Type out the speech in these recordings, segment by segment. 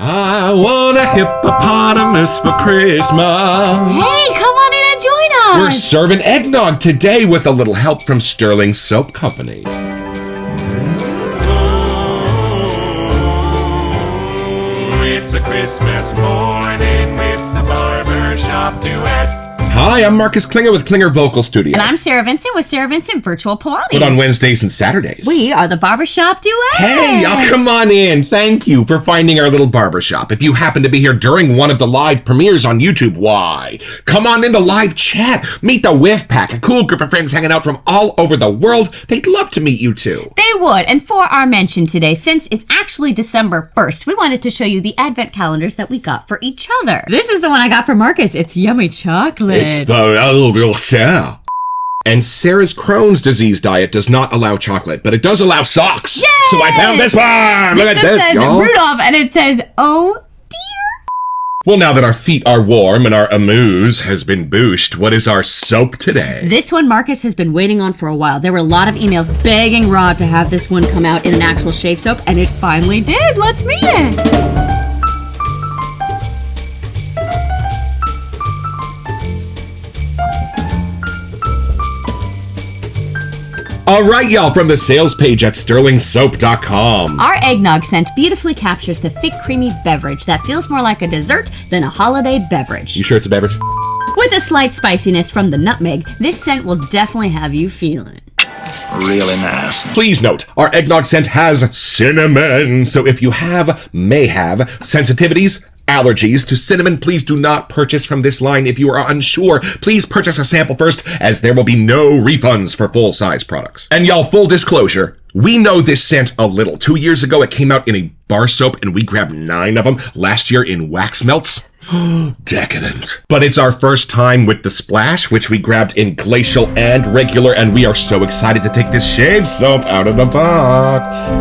I want a hippopotamus for Christmas. Hey, come on in and join us. We're serving eggnog today with a little help from Stirling Soap Company. It's a Christmas morning with the Barbershop Duet. Hi, I'm Marcus Klinger with Klinger Vocal Studio. And I'm Sarah Vincent with Sarah Vincent Virtual Pilates. But on Wednesdays and Saturdays. We are the Barbershop Duet. Hey, y'all come on in. Thank you for finding our little barbershop. If you happen to be here during one of the live premieres on YouTube, why? Come on in the live chat. Meet the Whiff Pack, a cool group of friends hanging out from all over the world. They'd love to meet you too. They would. And for our mention today, since it's actually December 1st, we wanted to show you the advent calendars that we got for each other. This is the one I got for Marcus. It's yummy chocolate. It's the yeah. And Sarah's Crohn's disease diet does not allow chocolate, but it does allow socks. Yay! So I found this one. Look at this, says y'all. Rudolph, and it says, oh dear. Well, now that our feet are warm and our amuse has been booshed, what is our soap today? This one Marcus has been waiting on for a while. There were a lot of emails begging Rod to have this one come out in an actual shave soap, and it finally did. Let's meet it. All right, y'all, from the sales page at stirlingsoap.com. Our eggnog scent beautifully captures the thick, creamy beverage that feels more like a dessert than a holiday beverage. You sure it's a beverage? With a slight spiciness from the nutmeg, this scent will definitely have you feeling. Really nice. Please note, our eggnog scent has cinnamon. So if you may have sensitivities, allergies to cinnamon, please do not purchase from this line. If you are unsure, please purchase a sample first, as there will be no refunds for full-size products. And y'all, full disclosure, we know this scent a little. 2 years ago, it came out in a bar soap, and we grabbed 9 of them. Last year in wax melts. Decadent. But it's our first time with the splash, which we grabbed in glacial and regular, and we are so excited to take this shave soap out of the box.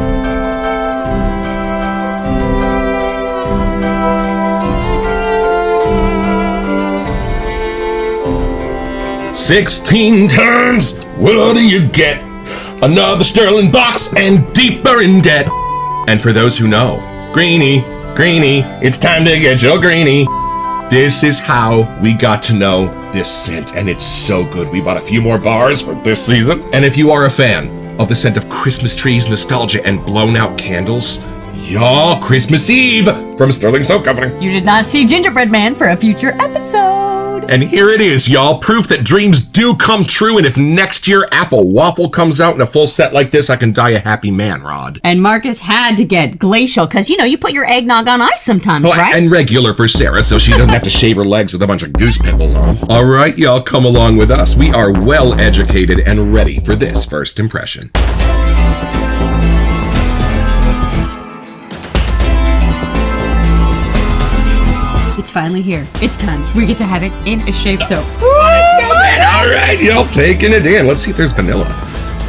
$16 turns, what do you get? Another Stirling box and deeper in debt. And for those who know, Greenie, it's time to get your Greenie. This is how we got to know this scent, and it's so good. We bought a few more bars for this season. And if you are a fan of the scent of Christmas trees, nostalgia, and blown out candles, y'all, Christmas Eve from Stirling Soap Company. You did not see Gingerbread Man for a future episode. And here it is, y'all, proof that dreams do come true, and if next year Apple Waffle comes out in a full set like this, I can die a happy man, Rod. And Marcus had to get glacial, because, you put your eggnog on ice sometimes, right? And regular for Sarah, so she doesn't have to shave her legs with a bunch of goose pimples on. All right, y'all, come along with us. We are well educated and ready for this first impression. It's finally here. It's time. We get to have it in a shave soap. All right, y'all, taking it in. Let's see if there's vanilla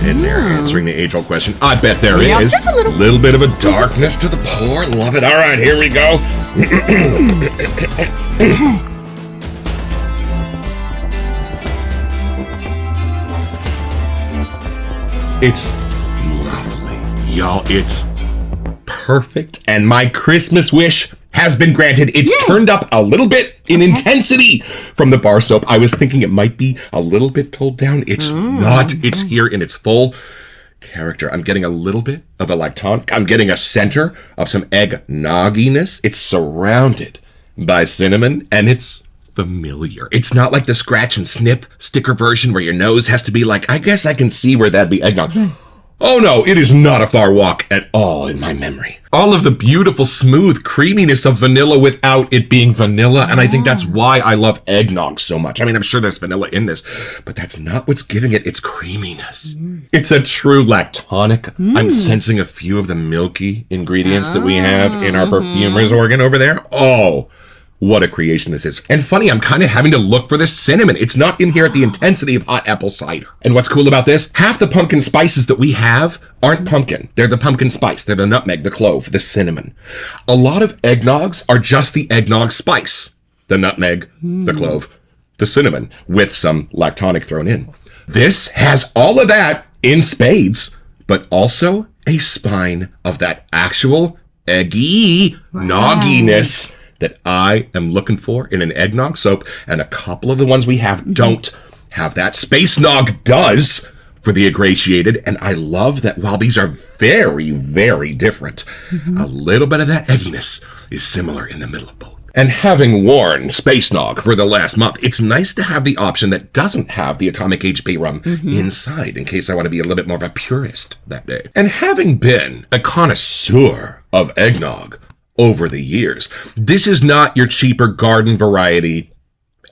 in there, answering the age-old question. I bet there is. Just a little. Little bit of a darkness to the pour. Love it. All right, here we go. It's lovely. Y'all, it's perfect. And my Christmas wish has been granted. It's turned up a little bit in intensity from the bar soap. I was thinking it might be a little bit toned down. It's not. It's here in its full character. I'm getting a little bit of a lactonic. I'm getting a center of some eggnogginess. It's surrounded by cinnamon, and it's familiar. It's not like the scratch and snip sticker version where your nose has to be like, I guess I can see where that'd be eggnog. Oh no, it is not a far walk at all in my memory. All of the beautiful, smooth creaminess of vanilla without it being vanilla, and I think that's why I love eggnog so much. I mean, I'm sure there's vanilla in this, but that's not what's giving it its creaminess. It's a true lactonic. I'm sensing a few of the milky ingredients that we have in our perfumer's organ over there. Oh, what a creation this is. And funny, I'm kind of having to look for the cinnamon. It's not in here at the intensity of hot apple cider. And what's cool about this, half the pumpkin spices that we have aren't pumpkin. They're the pumpkin spice. They're the nutmeg, the clove, the cinnamon. A lot of eggnogs are just the eggnog spice. The nutmeg, the clove, the cinnamon, with some lactonic thrown in. This has all of that in spades, but also a spine of that actual eggy nogginess that I am looking for in an eggnog soap. And a couple of the ones we have don't have that. Space Nog does for the ingratiated. And I love that while these are very, very different, a little bit of that egginess is similar in the middle of both. And having worn Space Nog for the last month, it's nice to have the option that doesn't have the Atomic HP rum inside, in case I want to be a little bit more of a purist that day. And having been a connoisseur of eggnog over the years, this is not your cheaper garden variety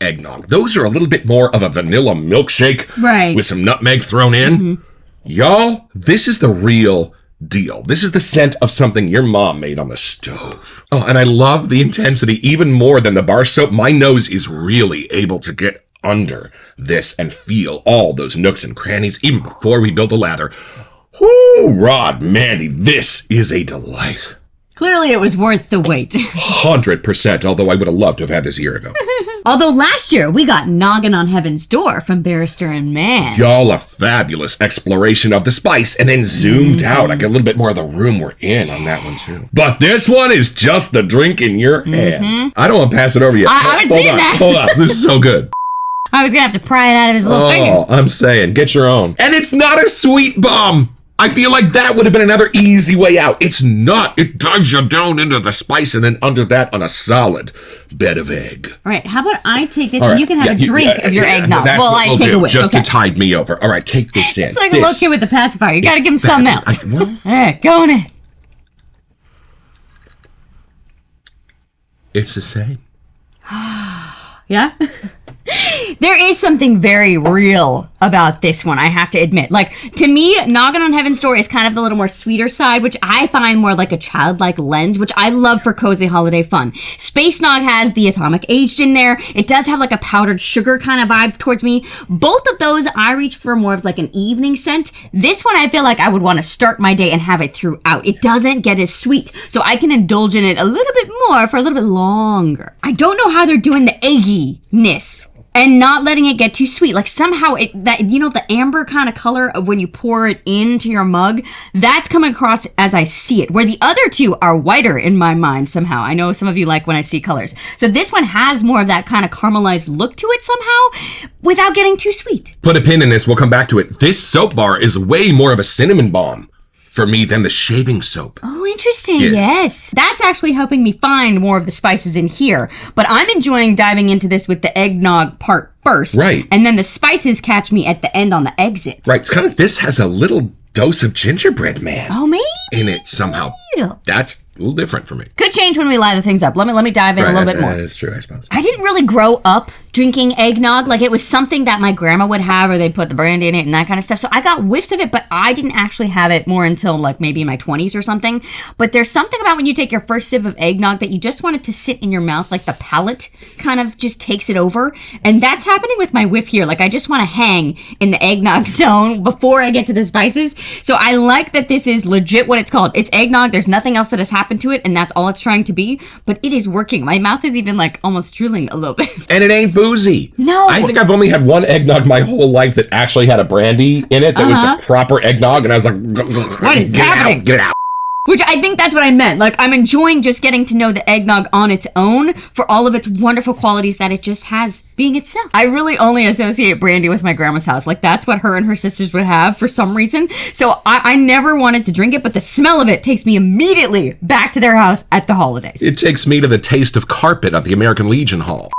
eggnog. Those are a little bit more of a vanilla milkshake with some nutmeg thrown in. Y'all, this is the real deal. This is the scent of something your mom made on the stove. Oh, and I love the intensity even more than the bar soap. My nose is really able to get under this and feel all those nooks and crannies even before we build a lather. Whoo, Rod, Mandy, this is a delight. Clearly it was worth the wait. 100%, although I would have loved to have had this a year ago. Although last year we got Noggin on Heaven's Door from Barrister and Mann. Y'all, a fabulous exploration of the spice and then zoomed out. I get a little bit more of the room we're in on that one too. But this one is just the drink in your hand. I don't want to pass it over yet. I was seeing that. Hold on. This is so good. I was going to have to pry it out of his little fingers. I'm saying, get your own. And it's not a sweet bomb. I feel like that would have been another easy way out. It's not. It dives you down into the spice and then under that on a solid bed of egg. All right, how about I take this and you can have a drink of your eggnog while I take a whiff. Just to tide me over. All right, take this in. It's like a little kid with the pacifier. You got to give him something else. Go on in. It's the same. Yeah? There is something very real about this one, I have to admit. Like, to me, Noggin on Heaven's Door is kind of the little more sweeter side, which I find more like a childlike lens, which I love for cozy holiday fun. Space Nog has the Atomic Aged in there. It does have like a powdered sugar kind of vibe towards me. Both of those, I reach for more of like an evening scent. This one, I feel like I would want to start my day and have it throughout. It doesn't get as sweet, so I can indulge in it a little bit more for a little bit longer. I don't know how they're doing the egginess and not letting it get too sweet. Like somehow the amber kind of color of when you pour it into your mug, that's coming across as I see it, where the other two are whiter in my mind somehow. I know some of you like when I see colors. So this one has more of that kind of caramelized look to it somehow without getting too sweet. Put a pin in this. We'll come back to it. This soap bar is way more of a cinnamon bomb for me than the shaving soap. Oh, interesting. Yes. That's actually helping me find more of the spices in here. But I'm enjoying diving into this with the eggnog part first. Right. And then the spices catch me at the end on the exit. Right. It's kind of, this has a little dose of gingerbread man. Oh, maybe. In it somehow. That's a little different for me. Could change when we lather things up. Let me dive in a little bit more. That's true, I suppose. I didn't really grow up drinking eggnog. Like, it was something that my grandma would have, or they'd put the brandy in it and that kind of stuff. So I got whiffs of it, but I didn't actually have it more until like maybe in my 20s or something. But there's something about when you take your first sip of eggnog that you just want it to sit in your mouth, like the palate kind of just takes it over. And that's happening with my whiff here. Like, I just want to hang in the eggnog zone before I get to the spices. So I like that this is legit what it's called. It's eggnog. There's nothing else that has happened to it, and that's all it's trying to be, but it is working. My mouth is even like almost drooling a little bit. And it ain't boozy. No. I think I've only had one eggnog my whole life that actually had a brandy in it that was a proper eggnog, and I was like, what is happening? Get it out. Which I think that's what I meant. Like, I'm enjoying just getting to know the eggnog on its own for all of its wonderful qualities that it just has being itself. I really only associate brandy with my grandma's house. Like, that's what her and her sisters would have for some reason. So I never wanted to drink it, but the smell of it takes me immediately back to their house at the holidays. It takes me to the taste of carpet at the American Legion Hall.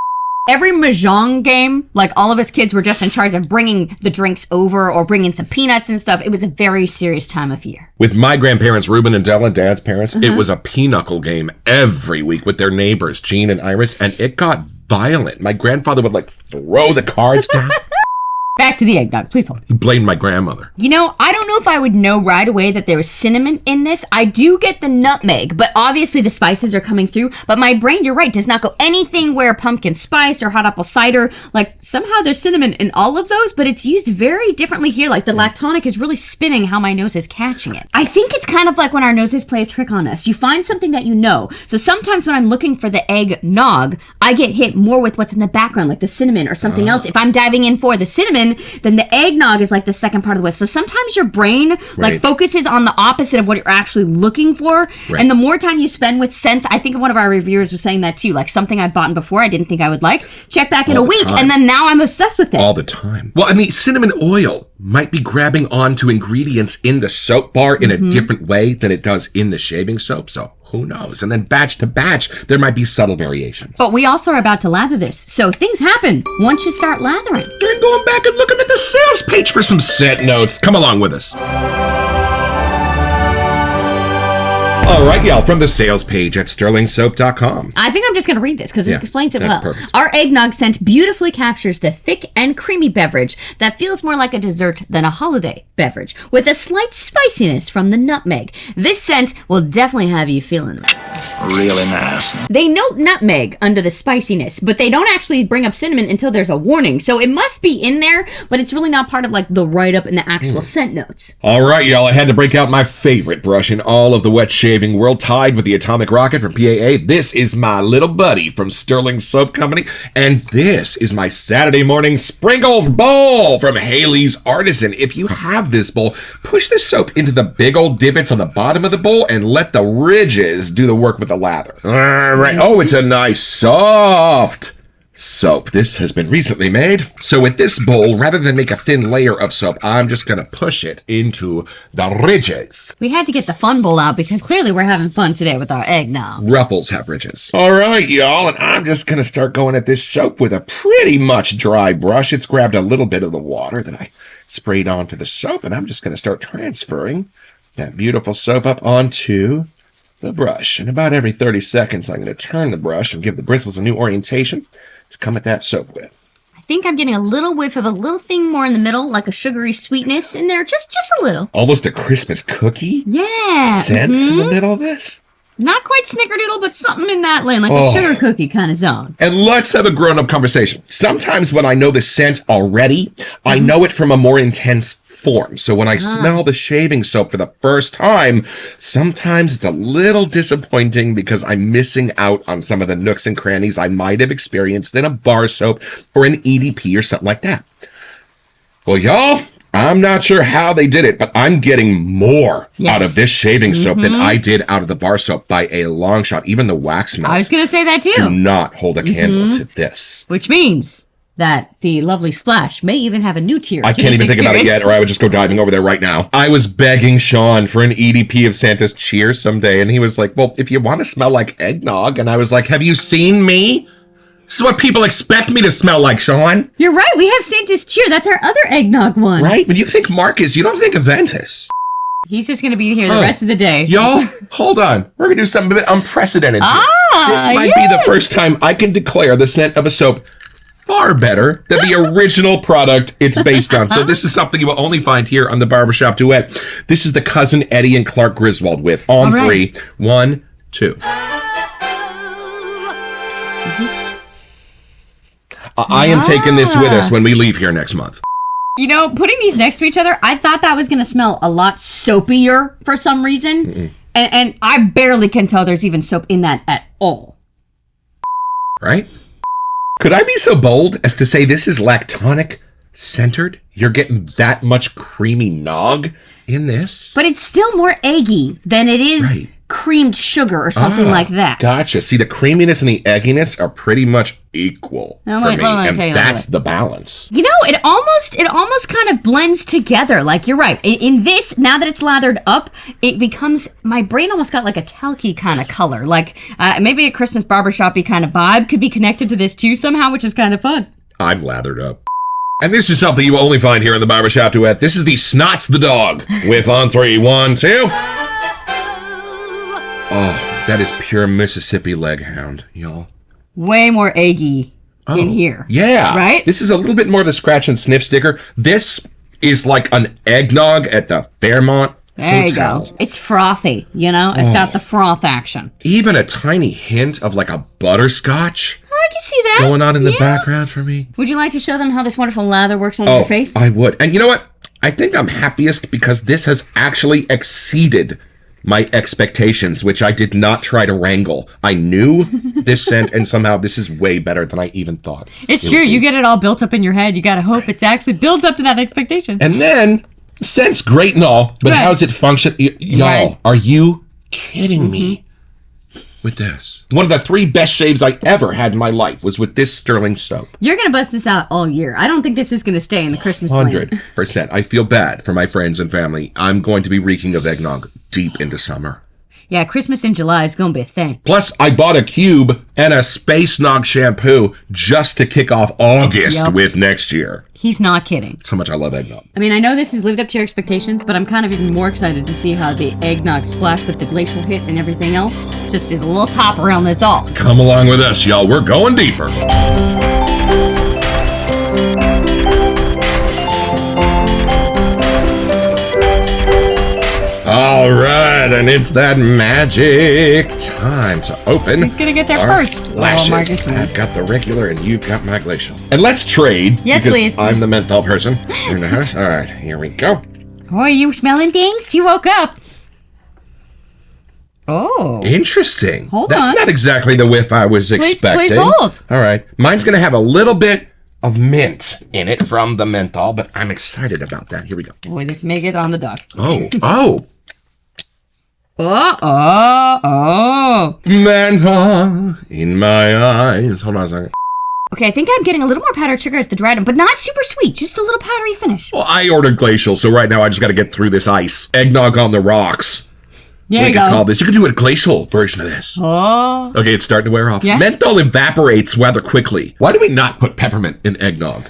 Every Mahjong game, like all of us kids were just in charge of bringing the drinks over or bringing some peanuts and stuff. It was a very serious time of year. With my grandparents, Reuben and Della, Dad's parents, it was a pinochle game every week with their neighbors, Jean and Iris, and it got violent. My grandfather would like throw the cards down. Back to the eggnog, please hold. He blamed my grandmother. You know, I don't know if I would know right away that there was cinnamon in this. I do get the nutmeg, but obviously the spices are coming through. But my brain, you're right, does not go anything where pumpkin spice or hot apple cider. Like, somehow there's cinnamon in all of those, but it's used very differently here. Like, the lactonic is really spinning how my nose is catching it. I think it's kind of like when our noses play a trick on us. You find something that you know. So sometimes when I'm looking for the eggnog, I get hit more with what's in the background, like the cinnamon or something else. If I'm diving in for the cinnamon, then the eggnog is like the second part of the whiff. So sometimes your brain like Right. focuses on the opposite of what you're actually looking for. Right. And the more time you spend with scents, I think one of our reviewers was saying that too. Like something I'd bought before I didn't think I would like. Check back in All a the week, time. and then now I'm obsessed with it. All the time. Well, I mean, cinnamon oil might be grabbing onto ingredients in the soap bar in a different way than it does in the shaving soap. So who knows? And then batch to batch, there might be subtle variations. But we also are about to lather this. So things happen once you start lathering. Then going back and looking at the sales page for some scent notes. Come along with us. All right, y'all, from the sales page at stirlingsoap.com. I think I'm just going to read this because Yeah, it explains it that's well. perfect. Our eggnog scent beautifully captures the thick and creamy beverage that feels more like a dessert than a holiday beverage, with a slight spiciness from the nutmeg. This scent will definitely have you feeling it. Really nice. They note nutmeg under the spiciness, but they don't actually bring up cinnamon until there's a warning. So it must be in there, but it's really not part of like the write-up in the actual scent notes. All right, y'all, I had to break out my favorite brush in all of the wet shaving world, tied with the Atomic Rocket from PAA. This is my little buddy from Stirling Soap Company, and this is my Saturday morning sprinkles bowl from Haley's Artisan. If you have this bowl, push the soap into the big old divots on the bottom of the bowl and let the ridges do the work with the lather. All right. Oh, it's a nice soft soap. This has been recently made. So with this bowl, rather than make a thin layer of soap, I'm just going to push it into the ridges. We had to get the fun bowl out because clearly we're having fun today with our eggnog. Ruffles have ridges. All right, y'all, and I'm just going to start going at this soap with a pretty much dry brush. It's grabbed a little bit of the water that I sprayed onto the soap, and I'm just going to start transferring that beautiful soap up onto the brush. And about every 30 seconds, I'm going to turn the brush and give the bristles a new orientation to come at that soap with. I think I'm getting a little whiff of a little thing more in the middle, like a sugary sweetness in there, just a little. Almost a Christmas cookie Yeah. sense in the middle of this. Not quite snickerdoodle, but something in that lane, like a sugar cookie kind of zone. And let's have a grown-up conversation. Sometimes when I know the scent already, I know it from a more intense form. So when I smell the shaving soap for the first time, sometimes it's a little disappointing because I'm missing out on some of the nooks and crannies I might have experienced in a bar soap or an EDP or something like that. Well, y'all, I'm not sure how they did it, but I'm getting more out of this shaving soap than I did out of the bar soap by a long shot. Even the wax melts I was going to say that do too. not hold a candle to this. Which means that the lovely splash may even have a new tier. I to can't this even think about it experience. yet, or I would just go diving over there right now. I was begging Sean for an EDP of Santa's Cheer someday, and he was like, well, if you want to smell like eggnog, and I was like, have you seen me? This is what people expect me to smell like, Sean. You're right. We have Santa's Cheer. That's our other eggnog one. Right? When you think Marcus, you don't think Aventus. He's just going to be here the rest of the day. Y'all, hold on. We're going to do something a bit unprecedented here. This might be the first time I can declare the scent of a soap far better than the original product it's based on. So this is something you will only find here on the Barbershop Duet. This is the Cousin Eddie and Clark Griswold with on All right. 3. 1, 2. I am taking this with us when we leave here next month. You know, putting these next to each other, I thought that was going to smell a lot soapier for some reason. And I barely can tell there's even soap in that at all. Right? Could I be so bold as to say this is lactonic centered? You're getting that much creamy nog in this? But it's still more eggy than it is Right. creamed sugar or something like that. Gotcha. See, the creaminess and the egginess are pretty much equal Now, for let me, me and tell you that's what. the balance. You know, it almost kind of blends together. Like, you're right. In this, now that it's lathered up, it becomes, my brain almost got like a talky kind of color. Like, maybe a Christmas barbershop-y kind of vibe could be connected to this too somehow, which is kind of fun. I'm lathered up. And this is something you will only find here in the Barbershop Duet. This is the Snots the Dog with on 3. 1, 2. Oh, that is pure Mississippi Leghound, y'all. Way more eggy in here. Yeah. Right? This is a little bit more of the scratch and sniff sticker. This is like an eggnog at the Fairmont There you Hotel. go. It's frothy, you know? It's got the froth action. Even a tiny hint of like a butterscotch I can see that. going on in the Yeah. background for me. Would you like to show them how this wonderful lather works on your face? I would. And you know what? I think I'm happiest because this has actually exceeded my expectations, which I did not try to wrangle. I knew this scent, and somehow this is way better than I even thought. It's true. You get it all built up in your head. You got to hope it's actually builds up to that expectation. And then, scent's great and all, but how's it function? Y'all, are you kidding me with this? One of the 3 best shaves I ever had in my life was with this Stirling soap. You're going to bust this out all year. I don't think this is going to stay in the Christmas lane. 100%. I feel bad for my friends and family. I'm going to be reeking of eggnog deep into summer. Yeah, Christmas in July is going to be a thing. Plus, I bought a cube and a Space Nog shampoo just to kick off August with next year. He's not kidding. That's how much I love eggnog. I mean, I know this has lived up to your expectations, but I'm kind of even more excited to see how the eggnog splash with the glacial hit and everything else just is a little top around this all. Come along with us, y'all. We're going deeper. All right, and it's that magic time to open. Who's gonna get there our first? Splashes. Oh, I've got the regular, and you've got my glacial. And let's trade. Yes, because please. I'm the menthol person in the house. All right, here we go. Oh, are you smelling things? You woke up. Oh. Interesting. Hold That's on. not exactly the whiff I was expecting. Please hold. All right, mine's gonna have a little bit of mint in it from the menthol, but I'm excited about that. Here we go. Boy, this may get on the dock. Oh. Oh. Menthol in my eyes. Hold on a second. Okay, I think I'm getting a little more powdered sugar as the dried one, but not super sweet, just a little powdery finish. Well, I ordered glacial, so right now I just got to get through this ice. Eggnog on the rocks. There We you could go. call this. You could do a glacial version of this. Oh. Okay, it's starting to wear off. Yeah. Menthol evaporates rather quickly. Why do we not put peppermint in eggnog?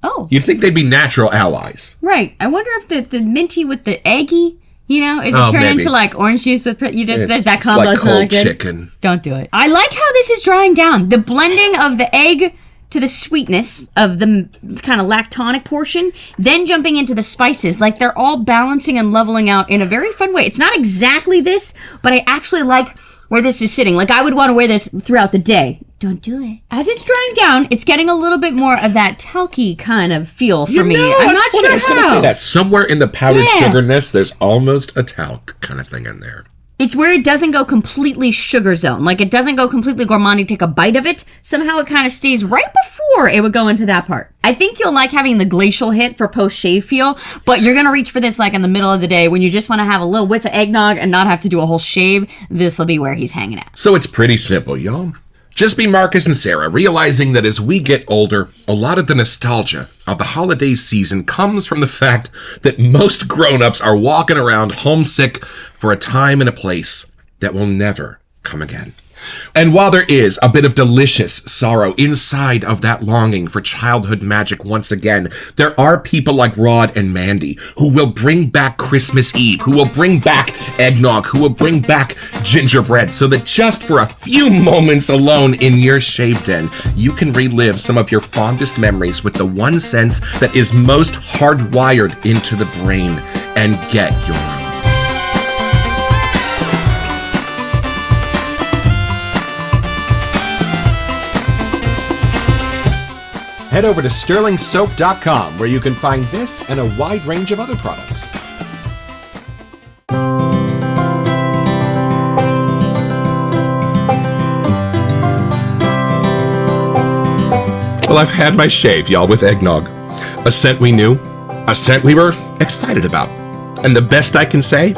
Oh. You'd think they'd be natural allies. Right. I wonder if the minty with the eggy, is it turned maybe. into like orange juice with that It's combo's like cold not good. chicken. Don't do it. I like how this is drying down. The blending of the egg to the sweetness of the kind of lactonic portion, then jumping into the spices. Like they're all balancing and leveling out in a very fun way. It's not exactly this, but I actually like where this is sitting. Like I would want to wear this throughout the day. Don't do it. As it's drying down, it's getting a little bit more of that talky kind of feel for me. I'm not sure I was going to how. say that. Somewhere in the powdered Yeah. sugarness, there's almost a talc kind of thing in there. It's where it doesn't go completely sugar zone. Like it doesn't go completely gourmand. You take a bite of it. Somehow it kind of stays right before it would go into that part. I think you'll like having the glacial hit for post-shave feel, but you're going to reach for this like in the middle of the day when you just want to have a little whiff of eggnog and not have to do a whole shave. This will be where he's hanging out. So it's pretty simple, y'all. Just be Marcus and Sarah, realizing that as we get older, a lot of the nostalgia of the holiday season comes from the fact that most grown-ups are walking around homesick for a time and a place that will never come again. And while there is a bit of delicious sorrow inside of that longing for childhood magic once again, there are people like Rod and Mandy who will bring back Christmas Eve, who will bring back eggnog, who will bring back gingerbread, so that just for a few moments alone in your shave den, you can relive some of your fondest memories with the one sense that is most hardwired into the brain and get your own. Head over to stirlingsoap.com where you can find this and a wide range of other products. Well, I've had my shave, y'all, with eggnog. A scent we knew, a scent we were excited about. And the best I can say,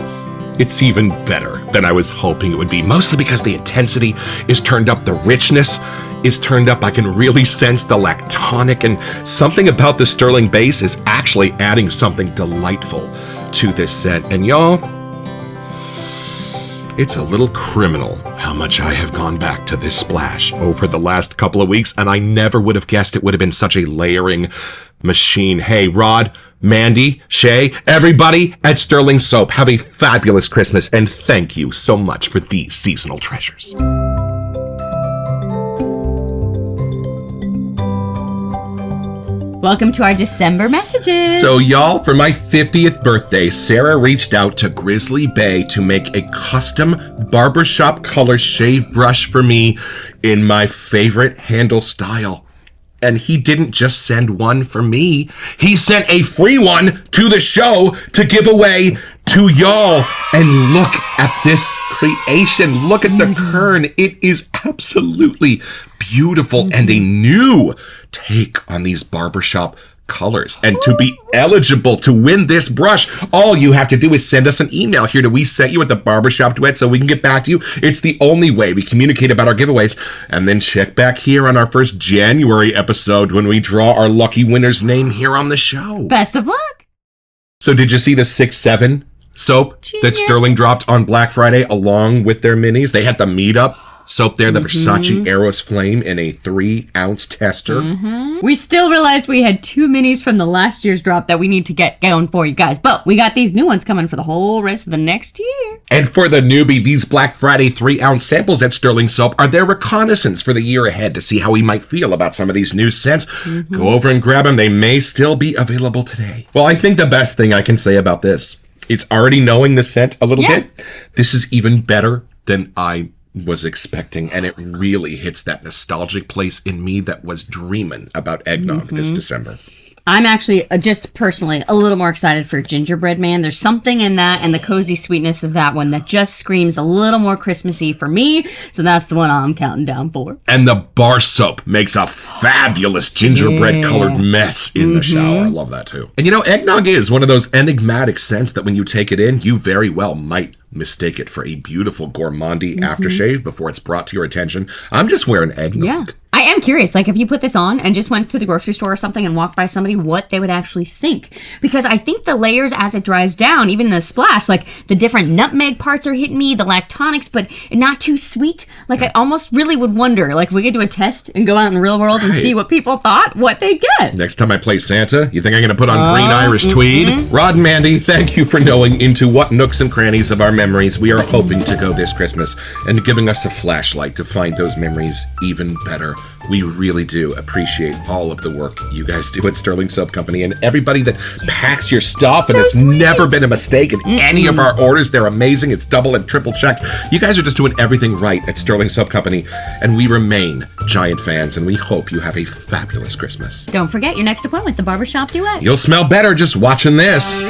it's even better than I was hoping it would be, mostly because the intensity is turned up, the richness is turned up. I can really sense the lactonic, and something about the Stirling base is actually adding something delightful to this scent. And y'all, it's a little criminal how much I have gone back to this splash over the last couple of weeks, and I never would have guessed it would have been such a layering machine. Hey, Rod, Mandy, Shay, everybody at Stirling Soap, have a fabulous Christmas, and thank you so much for these seasonal treasures. Welcome to our December messages. So y'all, for my 50th birthday, Sarah reached out to Grizzly Bay to make a custom barbershop color shave brush for me in my favorite handle style. And he didn't just send one for me. He sent a free one to the show to give away to y'all. And look at this creation. Look at the kern. It is absolutely beautiful and a new take on these barbershop colors. And to be eligible to win this brush, all you have to do is send us an email here to We Sent You at the Barbershop Duet so we can get back to you. It's the only way we communicate about our giveaways. And then check back here on our first January episode when we draw our lucky winner's name here on the show. Best of luck. So did you see the 6-7 soap that Stirling dropped on Black Friday along with their minis? They had the meetup soap there, the Versace Eros Flame in a 3-ounce tester. We still realized we had 2 minis from the last year's drop that we need to get going for you guys, but we got these new ones coming for the whole rest of the next year. And for the newbie, these Black Friday 3-ounce samples at Stirling Soap are their reconnaissance for the year ahead to see how we might feel about some of these new scents. Go over and grab them. They may still be available today. Well, I think the best thing I can say about this, it's already knowing the scent a little bit. This is even better than I was expecting, and it really hits that nostalgic place in me that was dreaming about eggnog this December. I'm actually just personally a little more excited for Gingerbread Man. There's something in that and the cozy sweetness of that one that just screams a little more Christmassy for me. So that's the one I'm counting down for. And the bar soap makes a fabulous gingerbread colored mess in the shower. I love that too. And you know, eggnog is one of those enigmatic scents that when you take it in, you very well might mistake it for a beautiful gourmandy aftershave before it's brought to your attention. I'm just wearing eggnog. Yeah. I am curious, like if you put this on and just went to the grocery store or something and walked by somebody, what they would actually think. Because I think the layers as it dries down, even the splash, like the different nutmeg parts are hitting me, the lactonics, but not too sweet. Like I almost really would wonder, like if we could do a test and go out in the real world and see what people thought, what they'd get. Next time I play Santa, you think I'm going to put on green Irish tweed? Rod and Mandy, thank you for knowing into what nooks and crannies of our memories we are hoping to go this Christmas and giving us a flashlight to find those memories even better. We really do appreciate all of the work you guys do at Stirling Soap Company and everybody that packs your stuff, and it's never been a mistake in any of our orders. They're amazing. It's double and triple checked. You guys are just doing everything right at Stirling Soap Company, and we remain giant fans, and we hope you have a fabulous Christmas. Don't forget your next appointment with the Barbershop Duet. You'll smell better just watching this.